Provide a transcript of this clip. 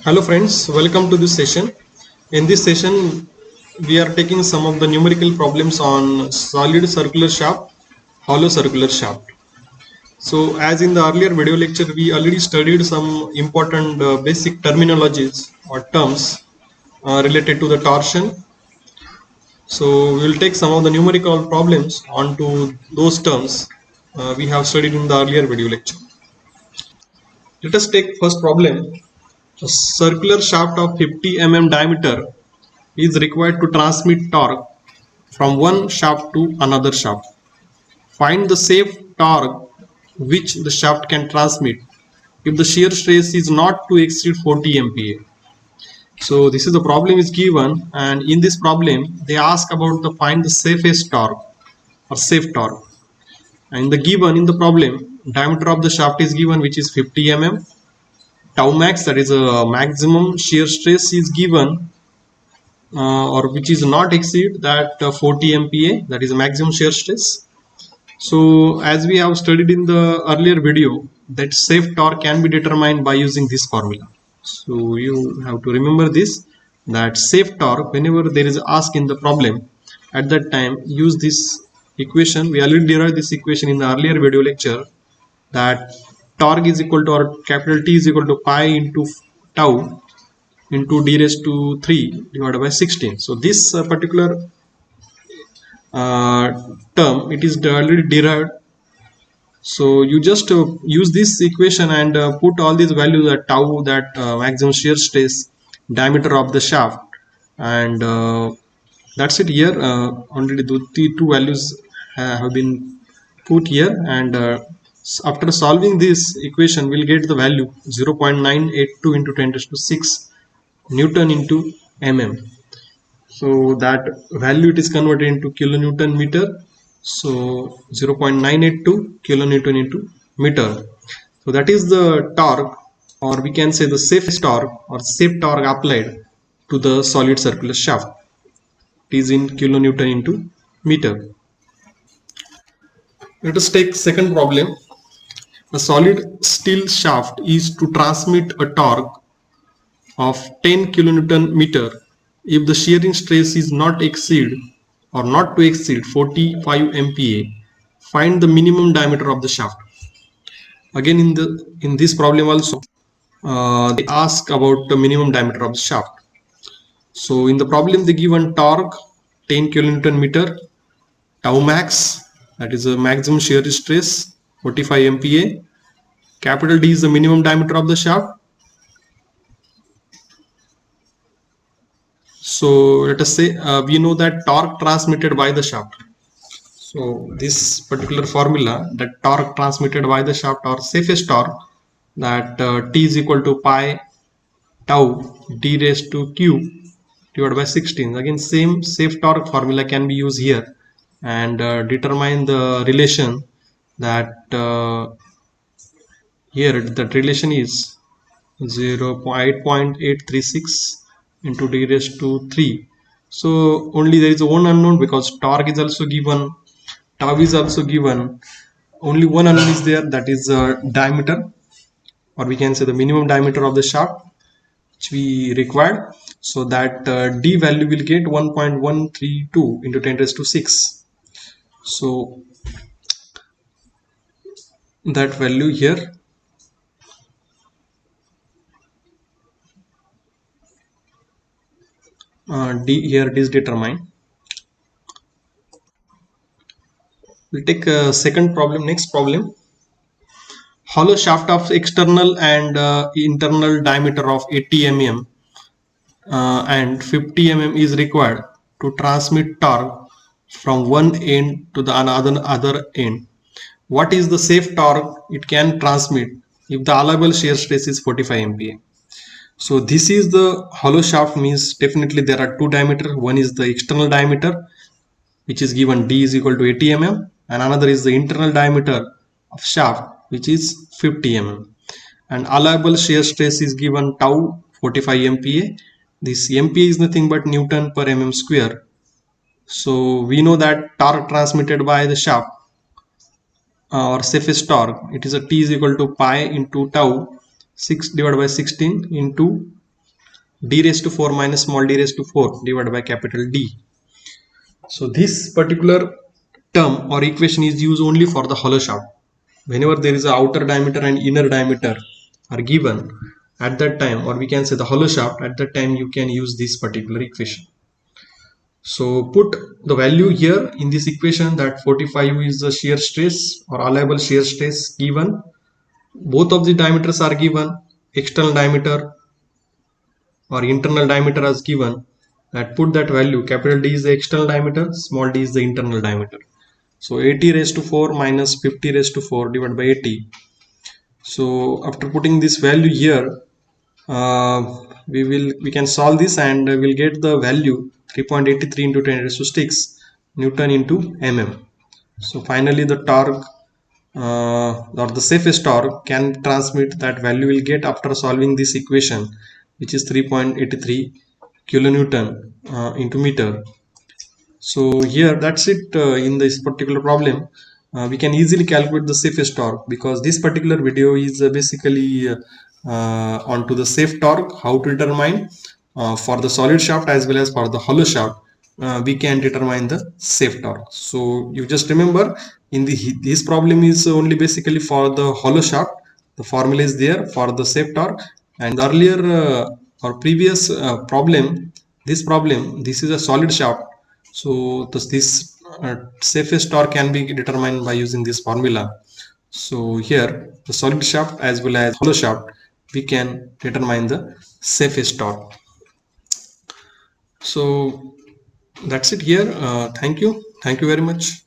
Hello friends, welcome to this session. In this session, we are taking some of the numerical problems on solid circular shaft, hollow circular shaft. So as in the earlier video lecture, we already studied some important basic terminologies or terms related to the torsion. So we will take some of the numerical problems onto those terms we have studied in the earlier video lecture. Let us take first problem. A circular shaft of 50 mm diameter is required to transmit torque from one shaft to another shaft. Find the safe torque which the shaft can transmit if the shear stress is not to exceed 40 MPa. So this is the problem is given, and in this problem they ask about the find the safest torque or safe torque. And the given in the problem, diameter of the shaft is given, which is 50 mm. Tau max, that is a maximum shear stress, is given or which is not exceed that 40 MPa, that is maximum shear stress. So as we have studied in the earlier video, that safe torque can be determined by using this formula. So you have to remember this, that safe torque, whenever there is ask in the problem, at that time use this equation. We already derived this equation in the earlier video lecture, that torque is equal to, or capital T is equal to pi into tau into d raised to 3 divided by 16. So this particular term, it is already derived. So you just use this equation and put all these values at tau, that maximum shear stress, diameter of the shaft, and that's it. Here already the two values have been put here, and after solving this equation we'll get the value 0.982 into 10 raised to 6 Newton into mm. So that value, it is converted into kilonewton meter. So 0.982 kilonewton into meter. So that is the torque, or we can say the safest torque or safe torque applied to the solid circular shaft. It is in kilonewton into meter. Let us take second problem. A solid steel shaft is to transmit a torque of 10 kilonewton meter if the shearing stress is not to exceed 45 MPa. Find the minimum diameter of the shaft. Again, in this problem also they ask about the minimum diameter of the shaft. So in the problem they given torque 10 kilonewton meter, tau max, that is a maximum shear stress 45 MPa, capital D is the minimum diameter of the shaft. So let us say we know that torque transmitted by the shaft. So this particular formula, that torque transmitted by the shaft or safest torque, that T is equal to pi tau d raised to q divided by 16. Again, same safe torque formula can be used here, and determine the relation that here that relation is 0.836 into d raised to 3. So only there is one unknown, because torque is also given, tau is also given. Only one unknown is there, that is diameter, or we can say the minimum diameter of the shaft which we required. So that d value will get 1.132 into 10 raised to 6. So that value here, d here it is determined. We'll take a second problem. Next problem, hollow shaft of external and internal diameter of 80 mm and 50 mm is required to transmit torque from one end to the other end. What is the safe torque it can transmit if the allowable shear stress is 45 MPa? So this is the hollow shaft, means definitely there are two diameters. One is the external diameter, which is given d is equal to 80 mm, and another is the internal diameter of shaft, which is 50 mm. And allowable shear stress is given tau 45 MPa. This MPa is nothing but Newton per mm square. So we know that torque transmitted by the shaft or safest torque, it is a T is equal to pi into tau 6 divided by 16 into d raised to 4 minus small d raised to 4 divided by capital D. So this particular term or equation is used only for the hollow shaft. Whenever there is a outer diameter and inner diameter are given, at that time, or we can say the hollow shaft, at that time you can use this particular equation. So put the value here in this equation, that 45 is the shear stress or allowable shear stress given. Both of the diameters are given, external diameter or internal diameter as given. That put that value, capital D is the external diameter, small d is the internal diameter. So 80 raised to 4 minus 50 raised to 4 divided by 80. So after putting this value here, we can solve this and we'll get the value 3.83 into 10 raised to 6 Newton into mm. So finally the torque or the safest torque can transmit that value will get after solving this equation, which is 3.83 kilonewton into meter. So here that's it. In this particular problem we can easily calculate the safest torque, because this particular video is basically onto the safe torque, how to determine for the solid shaft as well as for the hollow shaft. We can determine the safe torque. So you just remember, in this problem is only basically for the hollow shaft. The formula is there for the safe torque, and the earlier or previous problem, this is a solid shaft. So this safest torque can be determined by using this formula. So here the solid shaft as well as hollow shaft, we can determine the safest torque. So that's it here. Thank you very much.